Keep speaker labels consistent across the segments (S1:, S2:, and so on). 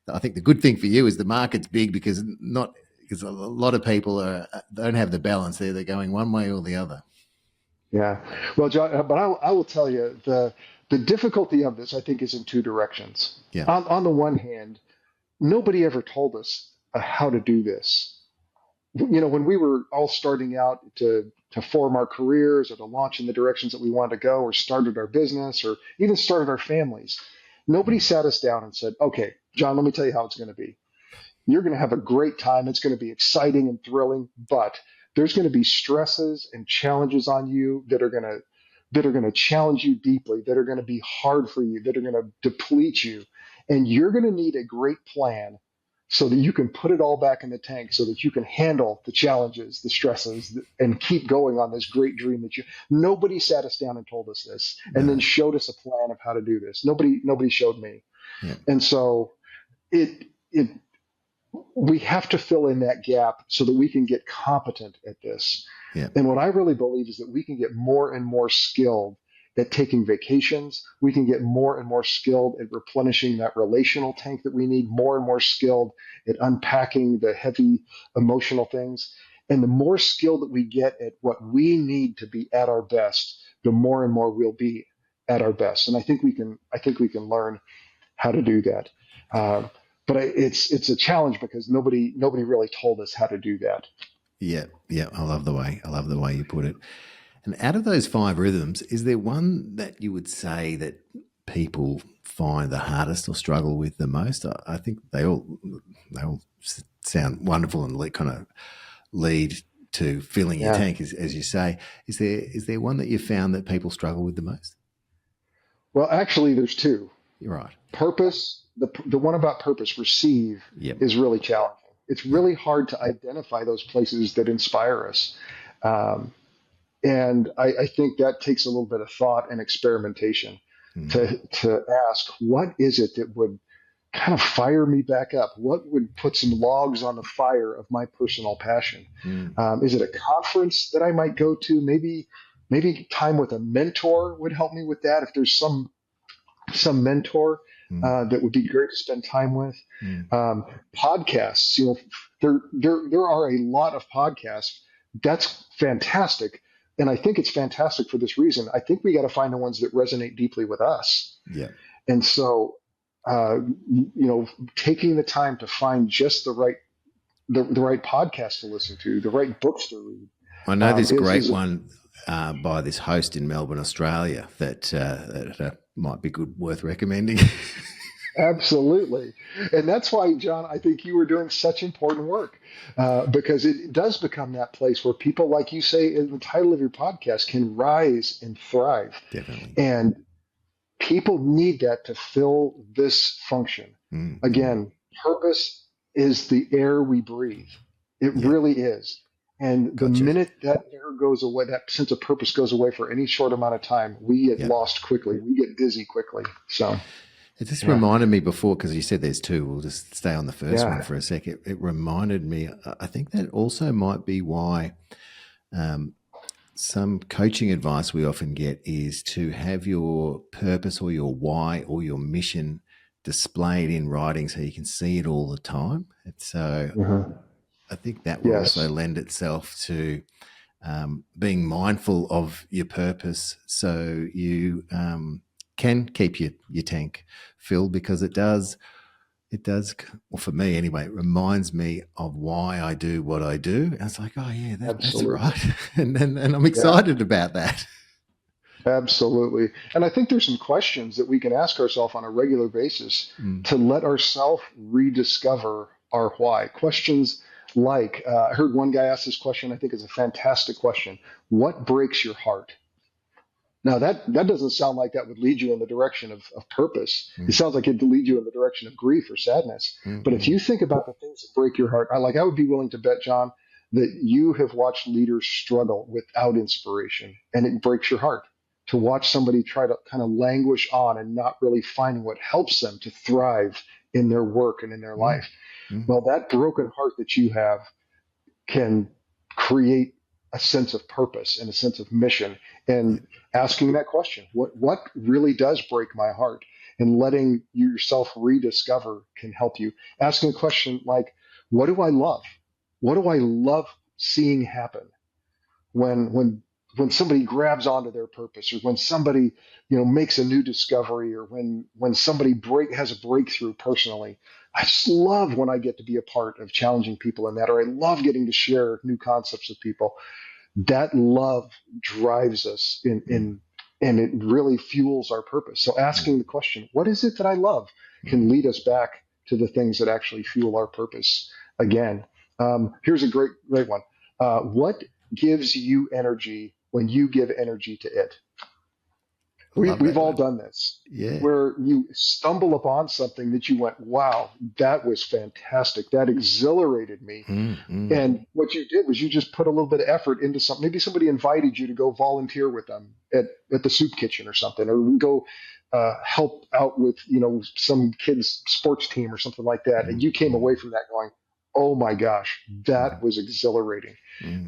S1: I think the good thing for you is the market's big because a lot of people don't have the balance there. They're going one way or the other.
S2: Yeah. Well, John, but I will tell you the difficulty of this, I think, is in two directions.
S1: Yeah.
S2: On the one hand, nobody ever told us how to do this. When we were all starting out to form our careers or to launch in the directions that we wanted to go, or started our business, or even started our families, nobody sat us down and said, "Okay, John, let me tell you how it's going to be. You're going to have a great time. It's going to be exciting and thrilling, but there's going to be stresses and challenges on you that are going to challenge you deeply, that are going to be hard for you, that are going to deplete you, and you're going to need a great plan so that you can put it all back in the tank, so that you can handle the challenges, the stresses, and keep going on this great dream that you." Nobody sat us down and told us this, and then showed us a plan of how to do this. Nobody showed me,
S1: Yeah.
S2: and so it we have to fill in that gap so that we can get competent at this.
S1: Yeah.
S2: And what I really believe is that we can get more and more skilled at taking vacations. We can get more and more skilled at replenishing that relational tank that we need, more and more skilled at unpacking the heavy emotional things. And the more skilled that we get at what we need to be at our best, the more and more we'll be at our best. And I think we can learn how to do that. But it's a challenge because nobody really told us how to do that.
S1: Yeah, yeah, I love the way you put it. And out of those 5 rhythms, is there one that you would say that people find the hardest or struggle with the most? I think they all sound wonderful and kind of lead to filling your tank, as you say. Is there one that you found that people struggle with the most?
S2: Well, actually, there's 2.
S1: You're right.
S2: Purpose, the one about purpose, receive, is really challenging. It's really hard to identify those places that inspire us. And I think that takes a little bit of thought and experimentation to ask, what is it that would kind of fire me back up? What would put some logs on the fire of my personal passion? Is it a conference that I might go to? Maybe time with a mentor would help me with that. If there's some mentor that would be great to spend time with. Podcasts, there are a lot of podcasts. That's fantastic. And I think it's fantastic for this reason. I think we got to find the ones that resonate deeply with us.
S1: Yeah.
S2: And so, taking the time to find just the right podcast to listen to, the right books to read.
S1: I know this great one by this host in Melbourne, Australia, that might be worth recommending.
S2: Absolutely. And that's why, John, I think you were doing such important work because it does become that place where people, like you say in the title of your podcast, can rise and thrive.
S1: Definitely.
S2: And people need that to fill this function. Again, purpose is the air we breathe. It really is. And the minute that air goes away, that sense of purpose goes away for any short amount of time, we get lost quickly. We get dizzy quickly. So
S1: it just reminded me before, because you said there's 2. We'll just stay on the first one for a second. It reminded me, I think that also might be why some coaching advice we often get is to have your purpose or your why or your mission displayed in writing so you can see it all the time. And so I think that will also lend itself to being mindful of your purpose, so you can keep your tank filled, because it does, well, for me anyway, it reminds me of why I do what I do. And it's like, oh yeah, that's right. and I'm excited about that.
S2: Absolutely. And I think there's some questions that we can ask ourselves on a regular basis to let ourselves rediscover our why. Questions like, I heard one guy ask this question, I think is a fantastic question. What breaks your heart? Now that doesn't sound like that would lead you in the direction of purpose. It sounds like it would lead you in the direction of grief or sadness. But if you think about the things that break your heart, I would be willing to bet, John, that you have watched leaders struggle without inspiration, and it breaks your heart to watch somebody try to kind of languish on and not really finding what helps them to thrive in their work and in their life. Well, that broken heart that you have can create a sense of purpose and a sense of mission, and asking that question, what really does break my heart? and letting yourself rediscover can help you. Asking a question like, what do I love? What do I love seeing happen when somebody grabs onto their purpose, or when somebody makes a new discovery, or when somebody has a breakthrough personally. I just love when I get to be a part of challenging people in that, or I love getting to share new concepts with people. That love drives us in and it really fuels our purpose. So asking the question, what is it that I love, can lead us back to the things that actually fuel our purpose again. Here's a great one. What gives you energy when you give energy to it?
S1: Love
S2: We've
S1: that
S2: all
S1: one.
S2: done this,
S1: Yeah.
S2: where you stumble upon something that you went, wow, that was fantastic. That exhilarated me. And what you did was you just put a little bit of effort into something. Maybe somebody invited you to go volunteer with them at the soup kitchen or something, or go help out with some kids' sports team or something like that. And you came away from that going, "Oh my gosh, that was exhilarating."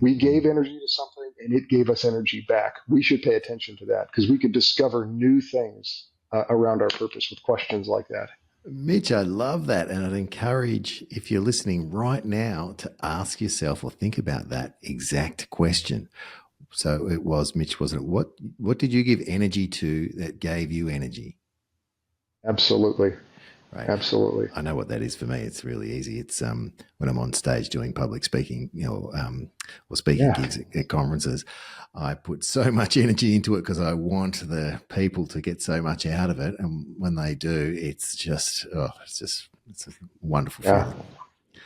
S2: We gave energy to something, and it gave us energy back. We should pay attention to that, because we could discover new things around our purpose with questions like that.
S1: Mitch, I love that. And I'd encourage, if you're listening right now, to ask yourself or think about that exact question. So it was, Mitch, wasn't it? What did you give energy to that gave you energy?
S2: Absolutely.
S1: Right.
S2: Absolutely.
S1: I know what that is for me. It's really easy. It's when I'm on stage doing public speaking, or speaking
S2: Yeah.
S1: gigs at conferences. I put so much energy into it because I want the people to get so much out of it, and when they do, it's a wonderful
S2: Yeah.
S1: feeling.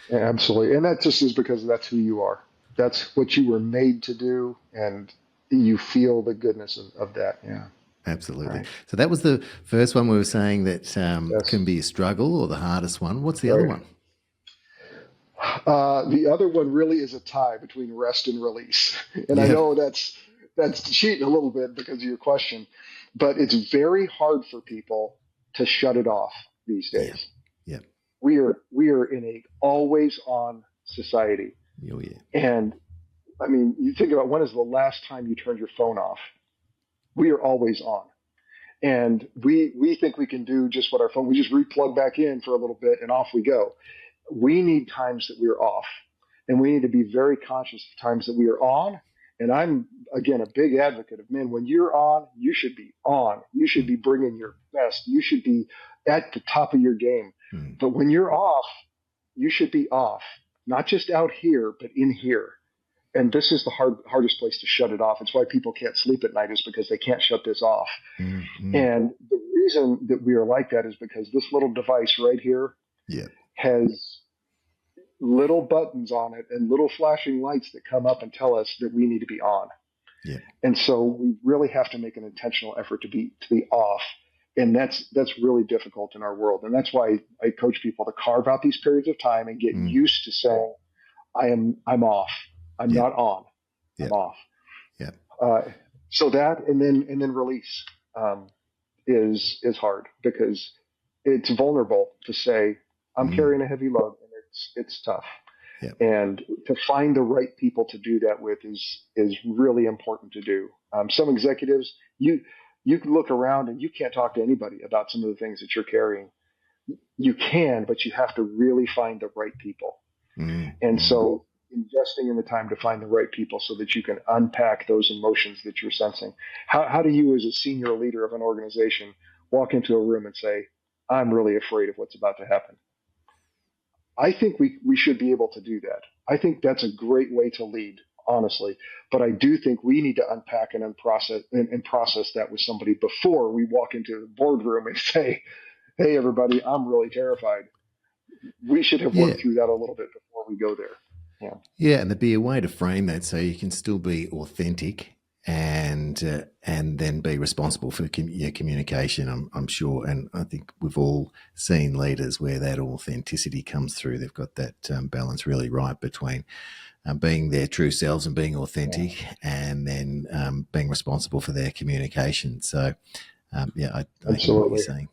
S2: Yeah, absolutely. And that just is because that's who you are. That's what you were made to do, and you feel the goodness of that. Yeah.
S1: Absolutely.
S2: Right.
S1: So that was the first one we were saying that
S2: Yes.
S1: can be a struggle or the hardest one. What's
S2: That's
S1: the other
S2: right.
S1: one?
S2: The other one really is a tie between rest and release. And I
S1: Yep.
S2: know that's cheating a little bit because of your question, but it's very hard for people to shut it off these
S1: Yeah.
S2: days.
S1: Yep.
S2: We are in a always on society.
S1: Oh yeah.
S2: And I mean, you think about, when is the last time you turned your phone off? We are always on. And we think we can do just what our phone, we just replug back in for a little bit and off we go. We need times that we're off, and we need to be very conscious of times that we are on. And I'm, again, a big advocate of, men, when you're on, you should be on. You should be bringing your best. You should be at the top of your game.
S1: Mm.
S2: But when you're off, you should be off, not just out here, but in here. And this is the hardest place to shut it off. It's why people can't sleep at night, is because they can't shut this off.
S1: Mm. Mm.
S2: And the reason that we are like that is because this little device right here
S1: Yeah.
S2: has little buttons on it and little flashing lights that come up and tell us that we need to be on.
S1: Yeah.
S2: And so we really have to make an intentional effort to be off. And that's really difficult in our world. And that's why I coach people to carve out these periods of time and get
S1: Mm.
S2: used to saying, I'm off. I'm
S1: Yeah.
S2: not on.
S1: Yeah.
S2: I'm off.
S1: Yeah.
S2: Uh, so that, and then release is hard, because it's vulnerable to say, I'm
S1: Mm.
S2: carrying a heavy load, and it's tough.
S1: Yeah.
S2: And to find the right people to do that with is really important to do. Some executives, you can look around and you can't talk to anybody about some of the things that you're carrying. You can, but you have to really find the right people.
S1: Mm.
S2: And
S1: Mm.
S2: so investing in the time to find the right people so that you can unpack those emotions that you're sensing. How do you, as a senior leader of an organization, walk into a room and say, I'm really afraid of what's about to happen? I think we should be able to do that. I think that's a great way to lead, honestly. But I do think we need to unpack and process that with somebody before we walk into the boardroom and say, hey, everybody, I'm really terrified. We should have
S1: Yeah.
S2: worked through that a little bit before we go there. Yeah.
S1: Yeah, and there'd be a way to frame that so you can still be authentic and then be responsible for your communication. I'm sure, and I think we've all seen leaders where that authenticity comes through. They've got that balance really right between being their true selves and being
S2: Yeah.
S1: authentic, and then being responsible for their communication. So, I hear what you're
S2: Absolutely.
S1: saying.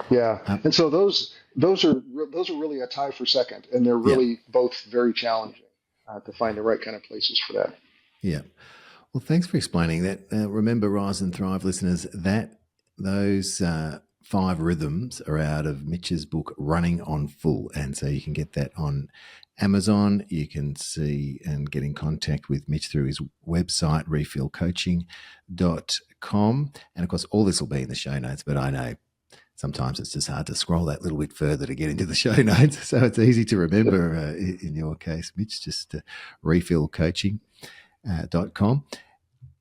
S2: Yeah.
S1: Um,
S2: And so those are really a tie for second, and they're
S1: yeah,
S2: really both very challenging to find the right kind of places for that.
S1: yeah. Well, thanks for explaining that. Remember, Rise and Thrive listeners, that those 5 rhythms are out of Mitch's book, Running on Full. And so you can get that on Amazon. You can see and get in contact with Mitch through his website, refillcoaching.com. And of course, all this will be in the show notes, but I know sometimes it's just hard to scroll that little bit further to get into the show notes. So it's easy to remember in your case, Mitch, just refillcoaching.com.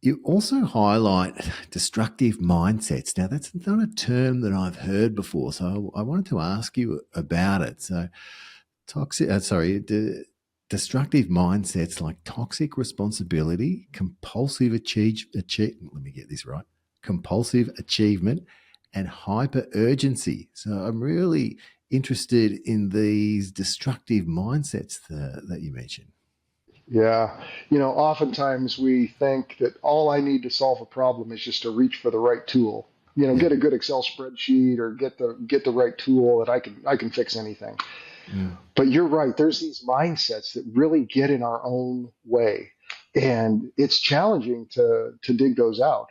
S1: You also highlight destructive mindsets. Now, that's not a term that I've heard before, so I wanted to ask you about it. So, destructive mindsets like toxic responsibility, let me get this right, compulsive achievement, and hyper urgency. So, I'm really interested in these destructive mindsets that you mentioned.
S2: Yeah. Oftentimes we think that all I need to solve a problem is just to reach for the right tool.
S1: Yeah.
S2: Get a good Excel spreadsheet or get the right tool that I can fix anything.
S1: Mm.
S2: But you're right. There's these mindsets that really get in our own way, and it's challenging to dig those out.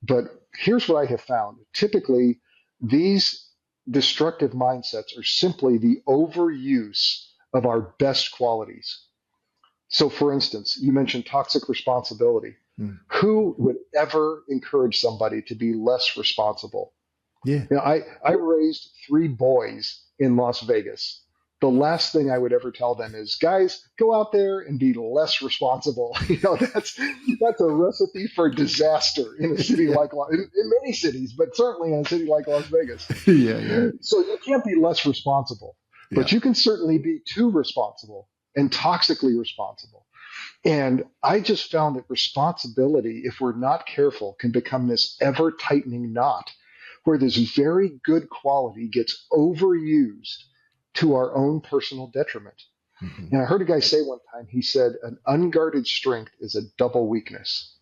S2: But here's what I have found. Typically, these destructive mindsets are simply the overuse of our best qualities. So, for instance, you mentioned toxic responsibility.
S1: Mm.
S2: Who would ever encourage somebody to be less responsible?
S1: Yeah.
S2: I raised 3 boys in Las Vegas. The last thing I would ever tell them is, guys, go out there and be less responsible. That's a recipe for disaster in a city
S1: Yeah.
S2: like in many cities, but certainly in a city like Las Vegas.
S1: Yeah.
S2: So you can't be less responsible,
S1: Yeah.
S2: but you can certainly be too responsible and toxically responsible. And I just found that responsibility, if we're not careful, can become this ever tightening knot where this very good quality gets overused to our own personal detriment.
S1: Mm-hmm.
S2: And I heard a guy say one time, he said, an unguarded strength is a double weakness.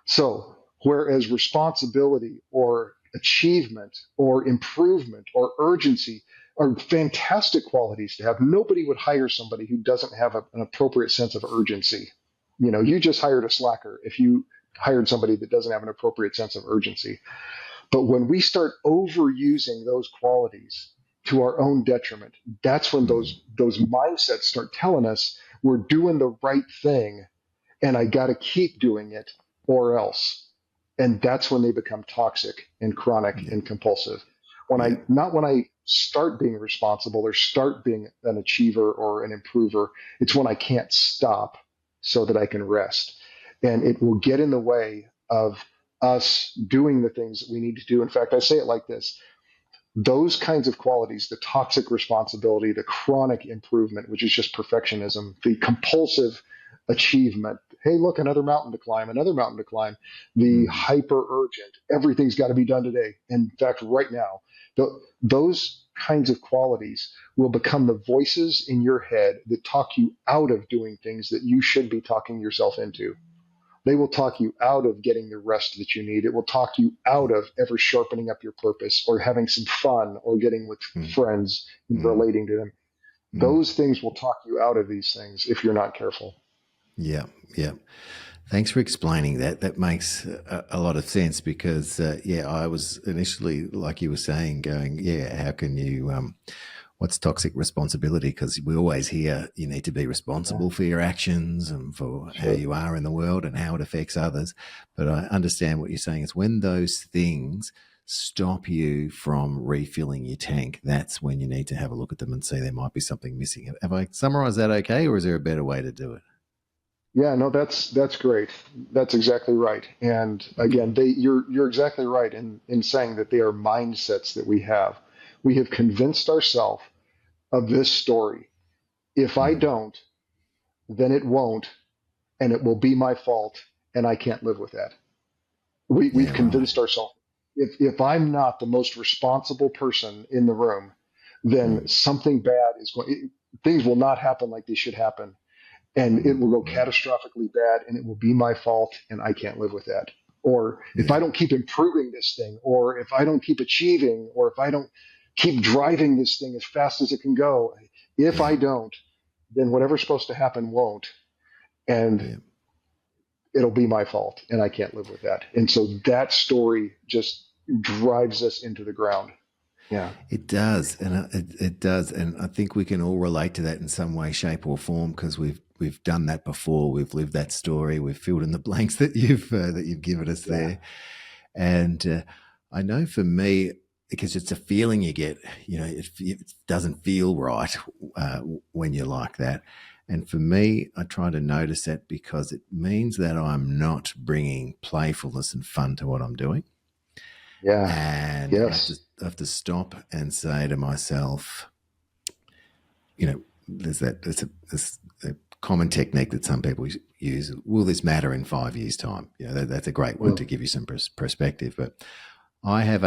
S2: So, whereas responsibility or achievement or improvement or urgency are fantastic qualities to have, nobody would hire somebody who doesn't have an appropriate sense of urgency. You just hired a slacker if you hired somebody that doesn't have an appropriate sense of urgency. But when we start overusing those qualities to our own detriment, that's when those mindsets start telling us we're doing the right thing and I got to keep doing it or else. And that's when they become toxic and chronic and compulsive. Not when I start being responsible or start being an achiever or an improver, it's when I can't stop so that I can rest. And it will get in the way of us doing the things that we need to do. In fact, I say it like this: those kinds of qualities, the toxic responsibility, the chronic improvement, which is just perfectionism, the compulsive achievement, hey, look, another mountain to climb, the hyper urgent, everything's got to be done today. In fact, right now, those kinds of qualities will become the voices in your head that talk you out of doing things that you should be talking yourself into. They will talk you out of getting the rest that you need. It will talk you out of ever sharpening up your purpose or having some fun or getting with friends and relating to them. Those things will talk you out of these things if you're not careful.
S1: Yeah. Thanks for explaining that. That makes a lot of sense because, I was initially, like you were saying, going, how can you, what's toxic responsibility? Because we always hear you need to be responsible for your actions and for how you are in the world and how it affects others. But I understand what you're saying. It's when those things stop you from refilling your tank, that's when you need to have a look at them and see there might be something missing. Have I summarized that okay, or is there a better way to do it?
S2: Yeah, no, that's great. That's exactly right. And again, you're exactly right in saying that they are mindsets that we have. We have convinced ourselves of this story. If I don't, then it won't, and it will be my fault, and I can't live with that. We've
S1: Yeah, right.
S2: convinced ourselves if I'm not the most responsible person in the room, then something bad is things will not happen like they should happen, and it will go catastrophically bad, and it will be my fault, and I can't live with that. Or if I
S1: Yeah,
S2: don't keep improving this thing, or if I don't keep achieving, or if I don't keep driving this thing as fast as it can go, if
S1: yeah,
S2: I don't, then whatever's supposed to happen won't. And
S1: yeah.
S2: it'll be my fault and I can't live with that. And so that story just drives us into the ground. Yeah.
S1: It does, and it does, and I think we can all relate to that in some way, shape, or form because we've done that before. We've lived that story. We've filled in the blanks that you've given us
S2: Yeah.
S1: there, and I know for me, because it's a feeling you get. It doesn't feel right when you're like that, and for me, I try to notice that because it means that I'm not bringing playfulness and fun to what I'm doing.
S2: Yeah.
S1: And
S2: Yes.
S1: I have to stop and say to myself, there's a common technique that some people use. Will this matter in 5 years' time? That's a great one to
S2: Mm.
S1: give you some perspective. But I have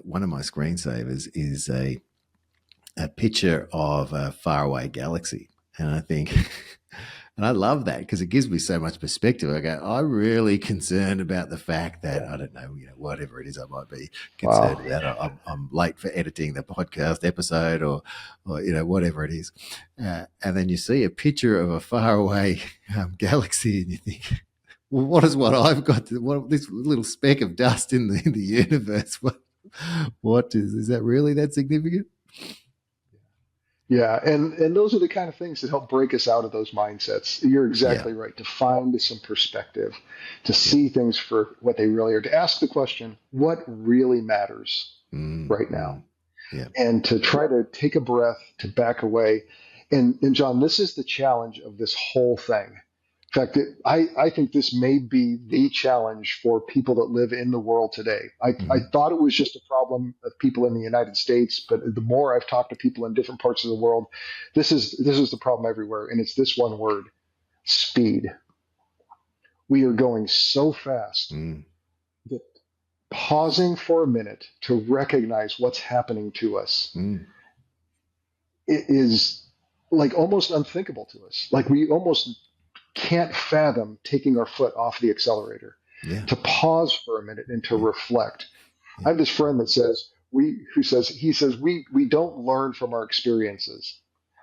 S1: one of my screensavers is a picture of a faraway galaxy, and I think. And I love that because it gives me so much perspective. I go, I'm really concerned about the fact that I don't know, whatever it is I might be concerned
S2: Wow.
S1: about. I'm late for editing the podcast episode, or whatever it is. And then you see a picture of a faraway galaxy, and you think, well, what I've got? What this little speck of dust in the universe? What is that really that significant?
S2: Yeah, and those are the kind of things that help break us out of those mindsets. You're
S1: Yeah,
S2: exactly right. To find some perspective, to
S1: yeah,
S2: see things for what they really are, to ask the question, what really matters
S1: mm,
S2: right now?
S1: mm, yeah,
S2: And to try to take a breath, to back away. And John, this is the challenge of this whole thing. In fact, I think this may be the challenge for people that live in the world today. I
S1: mm,
S2: thought it was just a problem of people in the United States, but the more I've talked to people in different parts of the world, this is the problem everywhere, and it's this one word: speed. We are going so fast
S1: mm,
S2: that pausing for a minute to recognize what's happening to us
S1: mm,
S2: is like almost unthinkable to us. Like we almost can't fathom taking our foot off the accelerator,
S1: yeah,
S2: to pause for a minute and to
S1: yeah,
S2: reflect.
S1: yeah.
S2: I have this friend that says we don't learn from our experiences.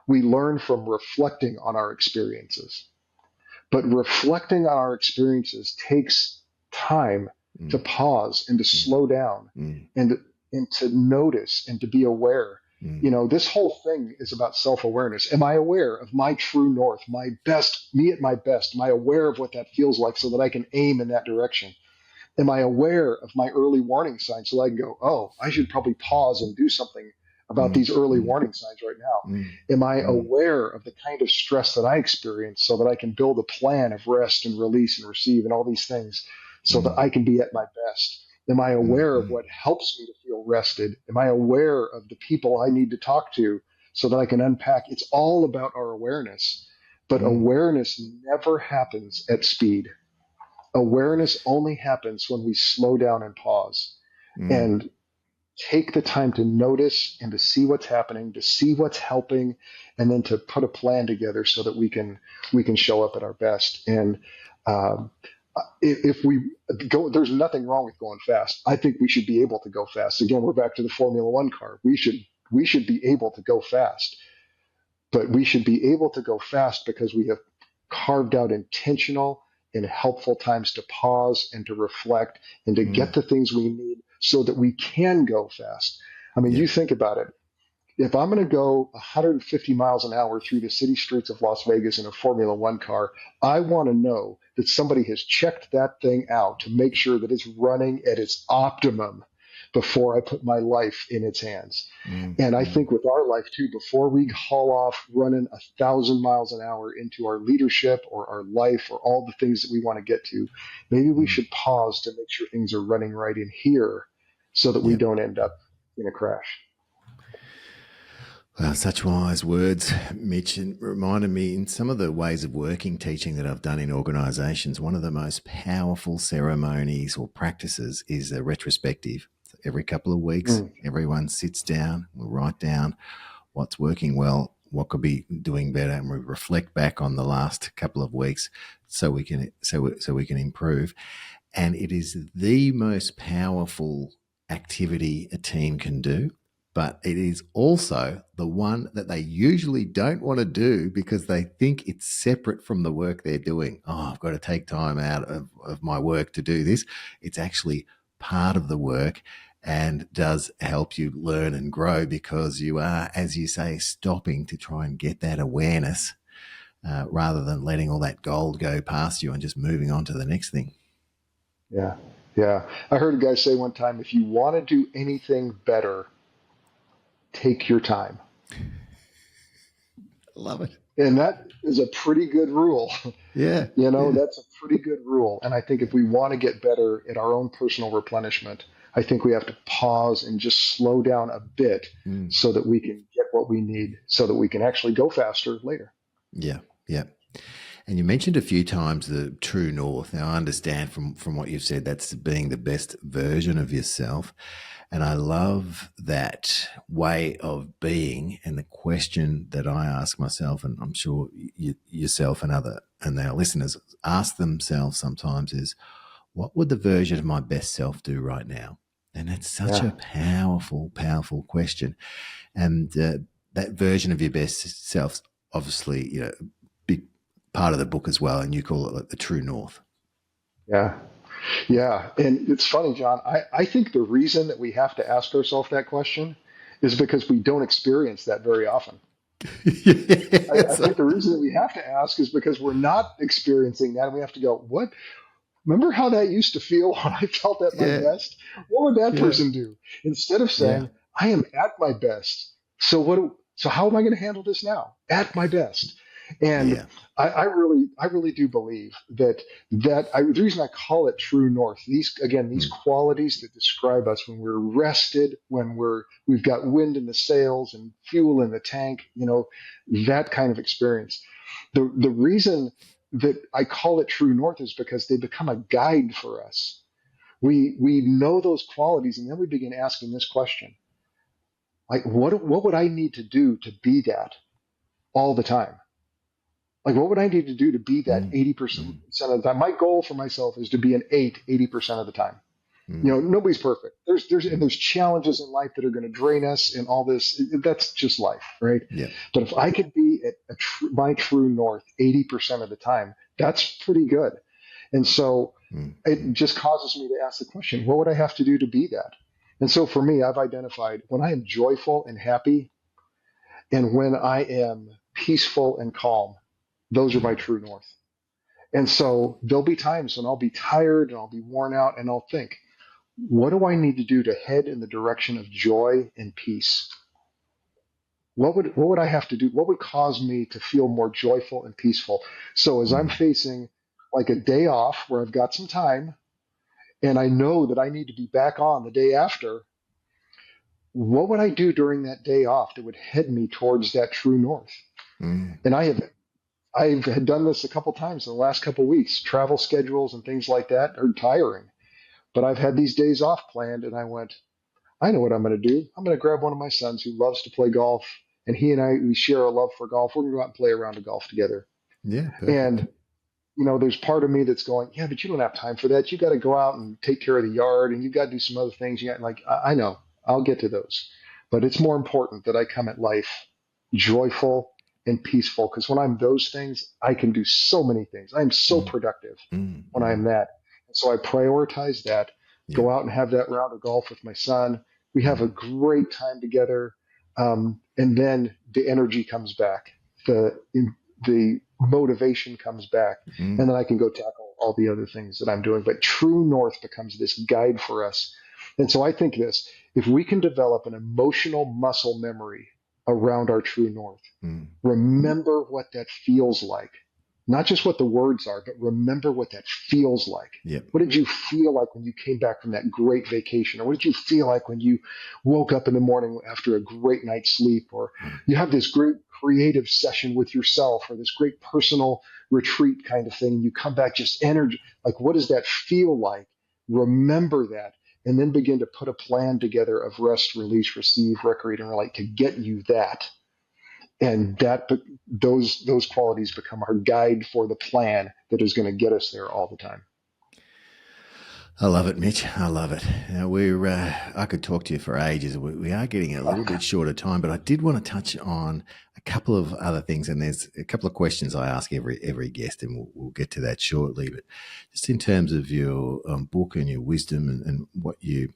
S2: We learn from reflecting on our experiences. But reflecting on our experiences takes time to
S1: Mm,
S2: pause and to
S1: mm,
S2: slow down
S1: mm,
S2: and and to notice and to be aware.
S1: mm,
S2: This whole thing is about self-awareness. Am I aware of my true north, my best, me at my best? Am I aware of what that feels like so that I can aim in that direction? Am I aware of my early warning signs so that I can go, oh, I should probably pause and do something about
S1: mm,
S2: these early
S1: mm,
S2: warning signs right now?
S1: mm,
S2: Am I
S1: mm,
S2: aware of the kind of stress that I experience so that I can build a plan of rest and release and receive and all these things so that
S1: mm,
S2: I can be at my best? Am I
S1: mm,
S2: aware of
S1: mm,
S2: what helps me to feel rested? Am I aware of the people I need to talk to so that I can unpack? It's all about our awareness, but
S1: mm,
S2: awareness never happens at speed. Awareness only happens when we slow down and pause
S1: mm,
S2: and take the time to notice and to see what's happening, to see what's helping, and then to put a plan together so that we can show up at our best. And um, if we go, there's nothing wrong with going fast. I think we should be able to go fast. Again, we're back to the Formula One car. We should be able to go fast, but we should be able to go fast because we have carved out intentional and helpful times to pause and to reflect and to get
S1: mm,
S2: the things we need so that we can go fast. I mean,
S1: yeah,
S2: you think about it. If I'm going to go 150 miles an hour through the city streets of Las Vegas in a Formula One car, I want to know that somebody has checked that thing out to make sure that it's running at its optimum before I put my life in its hands.
S1: mm,
S2: And I
S1: mm,
S2: think with our life too, before we haul off running 1,000 miles an hour into our leadership or our life or all the things that we want to get to, maybe we
S1: mm,
S2: should pause to make sure things are running right in here so that we
S1: yeah.
S2: don't end up in a crash.
S1: Well, such wise words, Mitch, and reminded me in some of the ways of working teaching that I've done in organisations, one of the most powerful ceremonies or practices is a retrospective. So every couple of weeks,
S2: Mm,
S1: everyone sits down, we write down what's working well, what could be doing better, and we reflect back on the last couple of weeks so we can improve. And it is the most powerful activity a team can do. But it is also the one that they usually don't want to do because they think it's separate from the work they're doing. Oh, I've got to take time out of my work to do this. It's actually part of the work and does help you learn and grow, because you are, as you say, stopping to try and get that awareness rather than letting all that gold go past you and just moving on to the next thing.
S2: Yeah. Yeah. I heard a guy say one time, if you want to do anything better, take your time.
S1: Love it.
S2: And that is a pretty good rule.
S1: Yeah. Yeah.
S2: That's a pretty good rule. And I think if we want to get better at our own personal replenishment, I think we have to pause and just slow down a bit so that we can get what we need, so that we can actually go faster later.
S1: Yeah. Yeah. And you mentioned a few times the true north. Now, I understand from what you've said, that's being the best version of yourself. And I love that way of being. And the question that I ask myself, and I'm sure yourself and our listeners ask themselves sometimes, is, what would the version of my best self do right now? And it's such a powerful, powerful question. And that version of your best self, obviously, big part of the book as well, and you call it like the true north.
S2: Yeah. Yeah. And it's funny, John. I think the reason that we have to ask ourselves that question is because we don't experience that very often. I think the reason that we have to ask is because we're not experiencing that. And we have to go, what? Remember how that used to feel when I felt at my best? What would that person do? Instead of saying, I am at my best. So how am I going to handle this now? At my best. And I really do believe the reason I call it true north, these qualities that describe us when we're rested, when we've got wind in the sails and fuel in the tank, that kind of experience. The reason that I call it true north is because they become a guide for us. We know those qualities, and then we begin asking this question: like, what would I need to do to be that all the time? Like, what would I need to do to be that 80% of the time? My goal for myself is to be an 80% of the time. Nobody's perfect. There's challenges in life that are going to drain us and all this. That's just life, right?
S1: Yeah.
S2: But if I could be at my true north 80% of the time, that's pretty good. And so it just causes me to ask the question, what would I have to do to be that? And so for me, I've identified when I am joyful and happy and when I am peaceful and calm, those are my true north. And so there'll be times when I'll be tired and I'll be worn out and I'll think, what do I need to do to head in the direction of joy and peace? What would I have to do? What would cause me to feel more joyful and peaceful? So as I'm facing like a day off where I've got some time and I know that I need to be back on the day after, what would I do during that day off that would head me towards that true north? And I've had done this a couple times in the last couple weeks. Travel schedules and things like that are tiring, but I've had these days off planned, and I went, I know what I'm going to do. I'm going to grab one of my sons who loves to play golf, and he and I, we share a love for golf. We're going to go out and play a round of golf together.
S1: Yeah, perfect.
S2: And there's part of me that's going, yeah, but you don't have time for that. You got to go out and take care of the yard, and you got to do some other things. You got I know, I'll get to those, but it's more important that I come at life joyful and peaceful, because when I'm those things, I can do so many things. I'm so productive when I'm that. And so I prioritize that, go out and have that round of golf with my son. We have a great time together. And then the energy comes back, the motivation comes back, and then I can go tackle all the other things that I'm doing. But true north becomes this guide for us. And so I think this, if we can develop an emotional muscle memory around our true north, remember what that feels like. Not just what the words are, but remember what that feels like.
S1: Yep.
S2: What did you feel like when you came back from that great vacation? Or what did you feel like when you woke up in the morning after a great night's sleep? Or you have this great creative session with yourself, or this great personal retreat kind of thing. You come back just energy. Like, what does that feel like? Remember that. And then begin to put a plan together of rest, release, receive, recreate, and relate to get you that. And those qualities become our guide for the plan that is going to get us there all the time.
S1: I love it, Mitch. I love it. I could talk to you for ages. We are getting a little bit short of time, but I did want to touch on a couple of other things, and there's a couple of questions I ask every guest, and we'll get to that shortly. But just in terms of your book and your wisdom and what you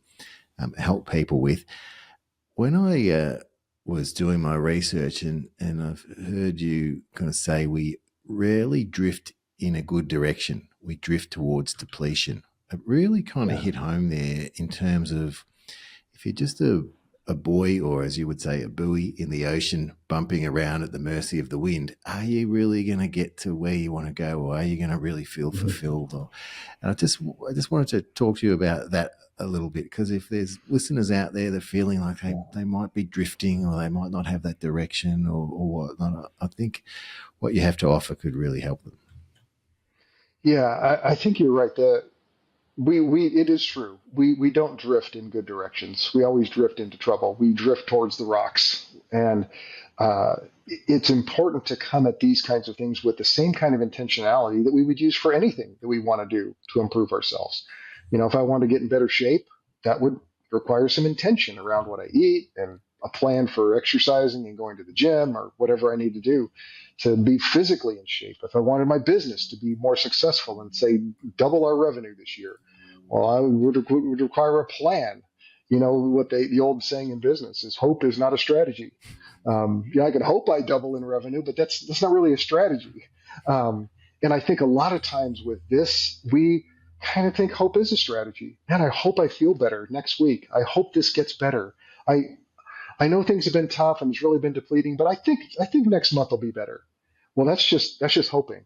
S1: help people with, when I was doing my research and I've heard you kind of say we rarely drift in a good direction. We drift towards depletion. It really kind of hit home there in terms of if you're just a buoy, or as you would say, a buoy in the ocean bumping around at the mercy of the wind, are you really going to get to where you want to go, or are you going to really feel fulfilled? And I just wanted to talk to you about that a little bit, because if there's listeners out there that are feeling like they might be drifting or they might not have that direction or whatnot, I think what you have to offer could really help them.
S2: Yeah, I think you're right. We it is true. We don't drift in good directions. We always drift into trouble. We drift towards the rocks, and it's important to come at these kinds of things with the same kind of intentionality that we would use for anything that we want to do to improve ourselves. If I want to get in better shape, that would require some intention around what I eat and a plan for exercising and going to the gym or whatever I need to do to be physically in shape. If I wanted my business to be more successful and say double our revenue this year, well, I would require a plan. What the old saying in business is, hope is not a strategy. I could hope I double in revenue, but that's not really a strategy. And I think a lot of times with this, we kind of think hope is a strategy. Man, I hope I feel better next week. I hope this gets better. I know things have been tough and it's really been depleting, but I think next month will be better. Well, that's just hoping.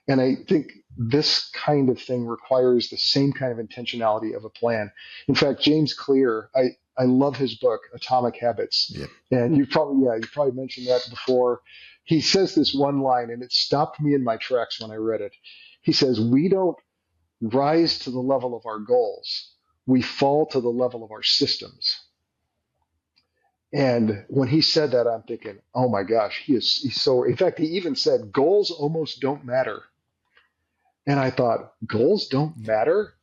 S2: And I think this kind of thing requires the same kind of intentionality of a plan. In fact, James Clear, I love his book, Atomic Habits.
S1: Yep.
S2: And you probably mentioned that before. He says this one line, and it stopped me in my tracks when I read it. He says, "We don't rise to the level of our goals. We fall to the level of our systems." And when he said that, I'm thinking, oh my gosh, he's so, in fact, he even said goals almost don't matter. And I thought, goals don't matter?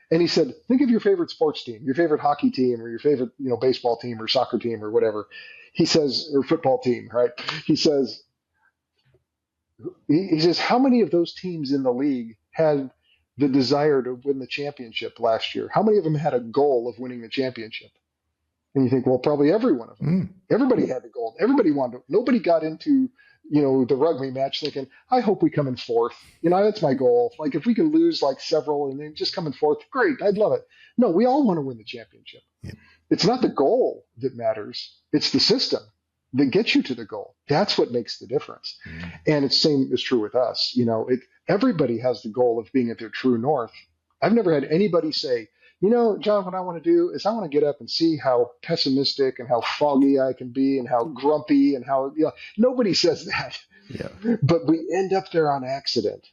S2: And he said, think of your favorite sports team, your favorite hockey team, or your favorite, baseball team or soccer team or whatever. He says, or football team, right? He says, how many of those teams in the league had the desire to win the championship last year? How many of them had a goal of winning the championship? And you think, well, probably every one of them. Everybody had the goal. Everybody wanted to. Nobody got into, the rugby match thinking, I hope we come in fourth. That's my goal. Like if we can lose like several and then just come in fourth, great. I'd love it. No, we all want to win the championship. Yeah. It's not the goal that matters. It's the system that gets you to the goal. That's what makes the difference. And it's same is true with us. Everybody has the goal of being at their true north. I've never had anybody say, John, what I want to do is I want to get up and see how pessimistic and how foggy I can be and how grumpy and how, nobody says that. Yeah. But we end up there on accident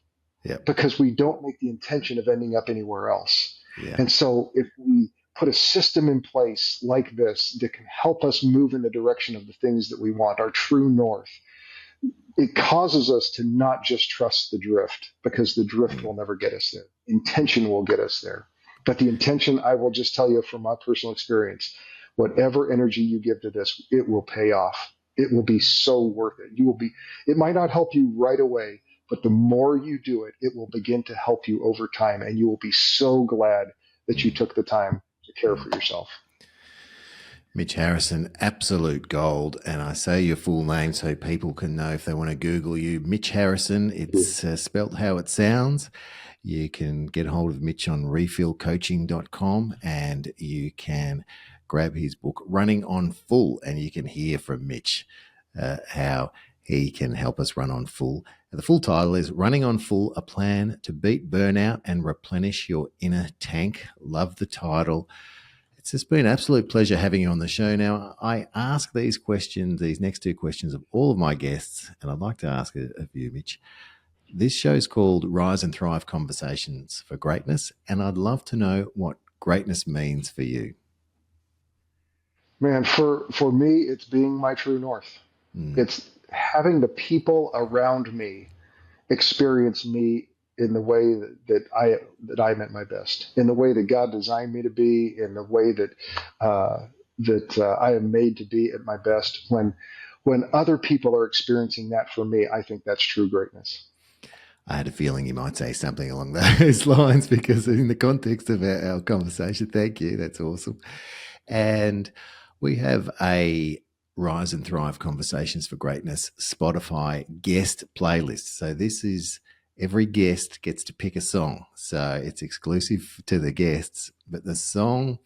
S2: because we don't make the intention of ending up anywhere else. Yeah. And so if we put a system in place like this that can help us move in the direction of the things that we want, our true north, it causes us to not just trust the drift, because the drift will never get us there. Intention will get us there. But the intention, I will just tell you from my personal experience, whatever energy you give to this, it will pay off. It will be so worth it. It might not help you right away, but the more you do it, it will begin to help you over time. And you will be so glad that you took the time to care for yourself.
S1: Mitch Harrison, absolute gold. And I say your full name so people can know if they want to Google you. Mitch Harrison, it's spelt how it sounds. You can get a hold of Mitch on refillcoaching.com and you can grab his book, Running on Full, and you can hear from Mitch how he can help us run on full. The full title is Running on Full, A Plan to Beat Burnout and Replenish Your Inner Tank. Love the title. It's just been an absolute pleasure having you on the show. Now, I ask these next two questions of all of my guests, and I'd like to ask of you, Mitch. This show is called Rise and Thrive Conversations for Greatness, and I'd love to know what greatness means for you.
S2: Man, for me, it's being my true north. It's having the people around me experience me in the way that I'm at my best, in the way that God designed me to be, in the way that I am made to be at my best. When when other people are experiencing that for me, I think that's true greatness.
S1: I had a feeling you might say something along those lines because in the context of our conversation, thank you. That's awesome. And we have a Rise and Thrive Conversations for Greatness Spotify guest playlist. So this is every guest gets to pick a song. So it's exclusive to the guests, but the song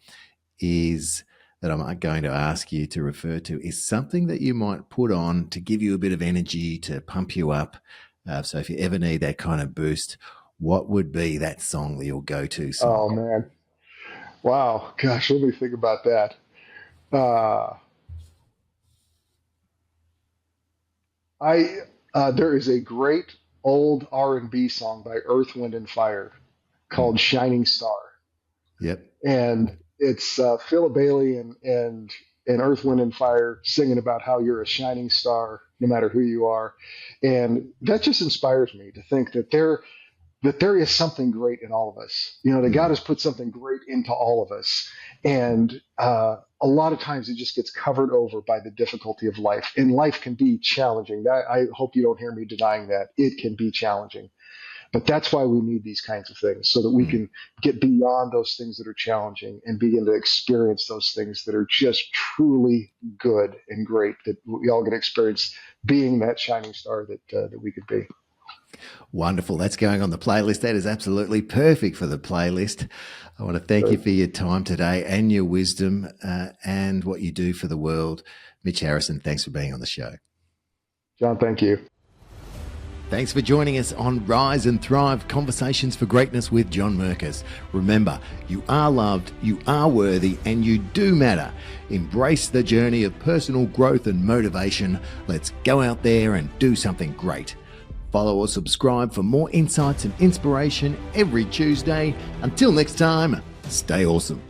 S1: is that I'm going to ask you to refer to is something that you might put on to give you a bit of energy, to pump you up. So if you ever need that kind of boost, what would be that song, your go-to song?
S2: Oh man. Wow. Gosh, let me think about that. Uh, I there is a great old R&B song by Earth, Wind and Fire called Shining Star.
S1: Yep.
S2: And it's Philip Bailey and Earth, Wind and Fire singing about how you're a shining star no matter who you are. And that just inspires me to think that there is something great in all of us. You know, that God has put something great into all of us. And a lot of times it just gets covered over by the difficulty of life. And life can be challenging. I hope you don't hear me denying that. It can be challenging. But that's why we need these kinds of things so that we can get beyond those things that are challenging and begin to experience those things that are just truly good and great, that we all get to experience being that shining star that we could be.
S1: Wonderful. That's going on the playlist. That is absolutely perfect for the playlist. I want to thank you for your time today and your wisdom and what you do for the world. Mitch Harrison, thanks for being on the show.
S2: John, thank you.
S1: Thanks for joining us on Rise and Thrive Conversations for Greatness with John Merkus. Remember, you are loved, you are worthy, and you do matter. Embrace the journey of personal growth and motivation. Let's go out there and do something great. Follow or subscribe for more insights and inspiration every Tuesday. Until next time, stay awesome.